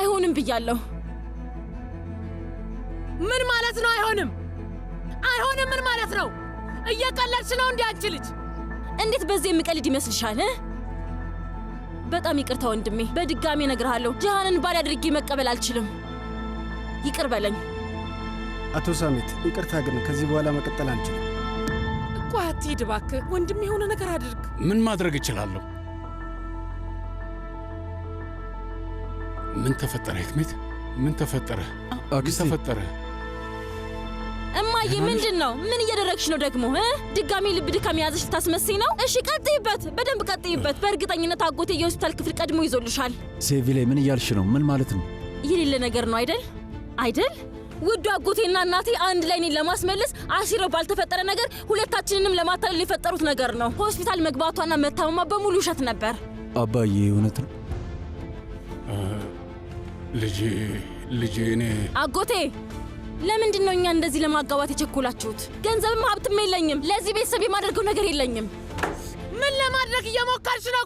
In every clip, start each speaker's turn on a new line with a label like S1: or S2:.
S1: አይሆንም ብያለሁ።
S2: ምን ማለት ነው አይሆንም? አይሆንም ምን ማለት ነው? እየቀለድሽ ነው እንዴ አንቺ ልጅ?
S1: እንዴት በዚህ የምቀልድ ይመስልሻል? በጣም ይቅርታ ወንድሜ፣ በድጋሚ እነግርሃለሁ። ጂሃንን ባል አድርጌ መቀበል አልችልም። ይቅር በለኝ።
S3: አቶ ሳሚት ይቅርታ፣ ግን ከዚህ በኋላ መቀጠል አንችልም።
S2: እኮ አትሂድ እባክህ ወንድሜ፣ የሆነ ነገር አድርግ።
S4: ምን ማድረግ እችላለሁ? ምን ተፈጠረ ህክመት? ምን ተፈጠረ? ምን ተፈጠረ?
S1: እማዬ ምንድን ነው? ምን እያደረግሽ ነው ደግሞ? ድጋሚ ልብ ድካም የያዘሽ ልታስመስይ ነው? እሺ ቀጥይበት፣ በደንብ ቀጥይበት። በእርግጠኝነት አጎቴ የሆስፒታል ክፍል ቀድሞ ይዞልሻል።
S5: ሴቪ ላይ ምን እያልሽ ነው? ምን ማለት ነው?
S1: የሌለ ነገር ነው አይደል? አይደል? ውዱ አጎቴና እናቴ አንድ ላይ እኔን ለማስመለስ አሲረው ባልተፈጠረ ነገር ሁለታችንንም ለማታለል የፈጠሩት ነገር ነው። ሆስፒታል መግባቷና መታመሟ በሙሉ ውሸት ነበር።
S5: አባዬ እውነት ነው?
S4: ልጄ እኔ
S1: አጎቴ ለምንድን ነው እኛ እንደዚህ ለማጋባት የቸኮላችሁት? ገንዘብም ሀብትም የለኝም። ለዚህ ቤተሰብ የማደርገው ነገር የለኝም።
S2: ምን ለማድረግ እየሞከርሽ ነው?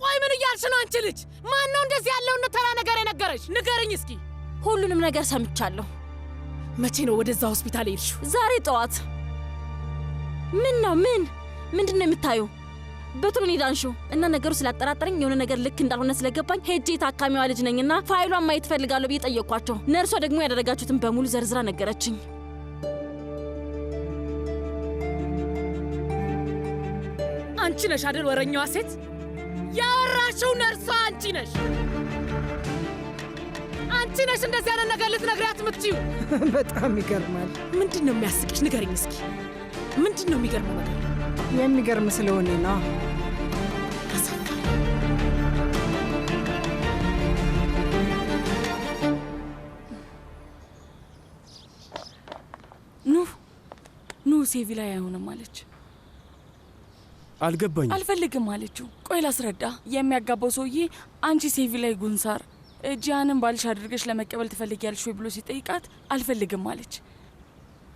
S2: ቆይ ምን እያልሽ ነው አንቺ ልጅ? ማን ነው እንደዚህ ያለውን ተራ ነገር የነገረሽ? ንገረኝ እስኪ።
S1: ሁሉንም ነገር ሰምቻለሁ።
S2: መቼ ነው ወደዛ ሆስፒታል ሄድሽው?
S1: ዛሬ ጠዋት። ምን ነው? ምንድን ነው የምታዩ? በቶሎ ነው ዳንሽው እና ነገሩ ስላጠራጠረኝ የሆነ ነገር ልክ እንዳልሆነ ስለገባኝ ሄጄ ታካሚዋ ልጅ ነኝና ፋይሏን ማየት ፈልጋለሁ ብዬ ጠየቅኳቸው። ነርሷ ደግሞ ያደረጋችሁትን በሙሉ ዘርዝራ ነገረችኝ።
S2: አንቺ ነሽ አይደል ወረኛዋ ሴት? ያወራሽው ነርሷ አንቺ ነሽ። አንቺ ነሽ እንደዚህ ያለ ነገር ልትነግሪያት የምትችይው።
S6: በጣም ይገርማል።
S2: ምንድን ነው የሚያስቅሽ? ንገረኝ እስኪ። ምንድን ነው የሚገርመው ነገር?
S6: የሚገርም ስለሆነ ነው።
S7: ኑ ሴቪ ላይ አይሆንም አለች።
S3: አልገባኝም።
S7: አልፈልግም አለችው። ቆይ ላስረዳ። የሚያጋባው ሰውዬ አንቺ ሴቪ ላይ ጉንሳር ጂያንን ባልሽ አድርገሽ ለመቀበል ትፈልጊያለሽ ወይ ብሎ ሲጠይቃት አልፈልግም አለች።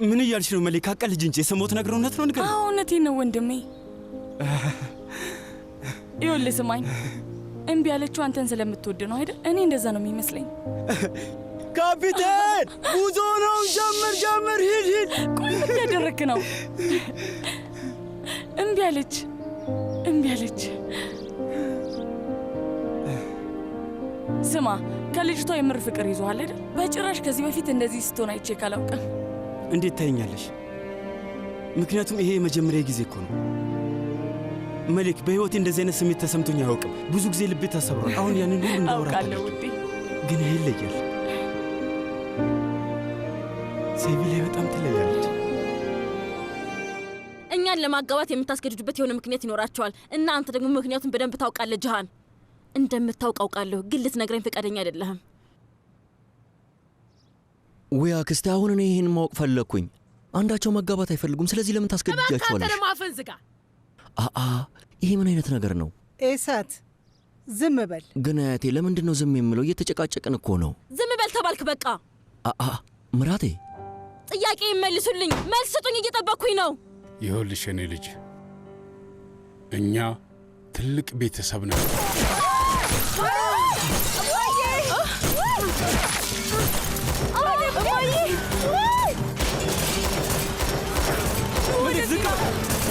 S3: ምን እያልሽ ነው መሌክ? አቀልጅ እንጂ የሰማሁት ነገር እውነት ነው? ንገር።
S7: እውነቴን ነው ወንድሜ። ይኸውልህ ስማኝ፣ እምቢ ያለችው አንተን ስለምትወድ ነው አይደል? እኔ እንደዛ ነው የሚመስለኝ።
S3: ካፒቴን ጉዞ ነው። ጀምር፣ ሂድ።
S7: ቆይ ምን እያደረክ ነው? እምቢ አለች። ስማ፣ ከልጅቷ የምር ፍቅር ይዞሃል አይደል? በጭራሽ ከዚህ በፊት እንደዚህ ስትሆን አይቼ ካላውቅም።
S3: እንዴት ታየኛለሽ? ምክንያቱም ይሄ የመጀመሪያ ጊዜ እኮ ነው መሌክ። በህይወቴ እንደዚህ አይነት ስሜት ተሰምቶኝ አያውቅም። ብዙ ጊዜ ልቤ ተሰብሯል። አሁን ያንን ሁሉ እንዳወራለሁ
S7: ውዴ፣
S3: ግን ይሄ ይለያል። ሴቪ ላይ በጣም ትለያለች።
S1: እኛን ለማጋባት የምታስገድዱበት የሆነ ምክንያት ይኖራቸዋል እና አንተ ደግሞ ምክንያቱን በደንብ ታውቃለህ። ጂሃን እንደምታውቅ አውቃለሁ፣ ግን ልትነግረኝ ፈቃደኛ አይደለህም።
S8: ወይ አክስቴ፣ አሁን እኔ ይሄን ማወቅ ፈለግኩኝ። አንዳቸው መጋባት አይፈልጉም። ስለዚህ ለምን ታስገድጃቸዋለሽ?
S2: እባክህ ማፈን ዝጋ።
S8: ይሄ ምን አይነት ነገር ነው?
S6: ኤሳት ዝም በል።
S8: ግን አያቴ ለምንድን ነው ዝም የምለው? እየተጨቃጨቅን እኮ ነው።
S1: ዝም በል ተባልክ። በቃ
S8: ምራቴ፣
S1: ጥያቄ ይመልሱልኝ። መልስ ስጡኝ፣ እየጠበቅኩኝ ነው።
S4: ይኸውልሽ የኔ ልጅ፣ እኛ ትልቅ ቤተሰብ ነን።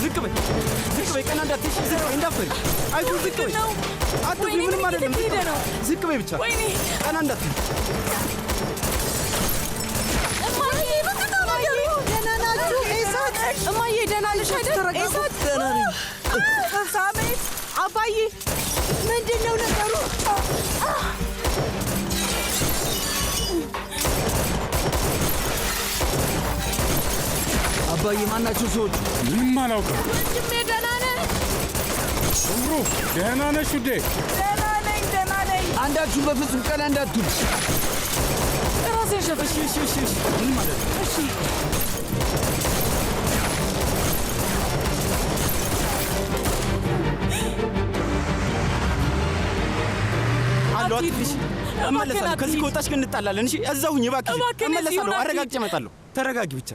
S3: ዝቅ በይ፣ ቀና እንዳትሽ። እንዳትፈሪ፣ አይዞሽ፣ ዝቅ በይ። አትፍሪ፣ ምንም አይደለም። ዝቅ በይ ብቻ፣ ቀና እንዳትሽ።
S6: እማዬ ደህና ነሽ አይደል? ኤሳት
S8: ደህና ነኝ።
S6: ሳሜት፣ አባዬ ምንድን ነው ነገሩ?
S5: አባዬ ማናቸው ሰዎች?
S4: ምንም አላውቅም።
S2: ወንድሜ ደህና ነህ?
S4: እምሩ ደህና ነሽ ውዴ?
S6: ደህና ነኝ።
S5: አንዳችሁ በፍጹም ቀና እንዳትሉ።
S7: ራሴን ሸፈሽ።
S3: እሺ። ምን ማለት ነው?
S7: እሺ
S3: አለው አትፍሽ። እመለሳለሁ። ከዚህ ከወጣሽ ግን እንጣላለን። እሺ፣ እዛው ሁኚ እባክሽ። እመለሳለሁ። አረጋግጬ እመጣለሁ። ተረጋጊ ብቻ።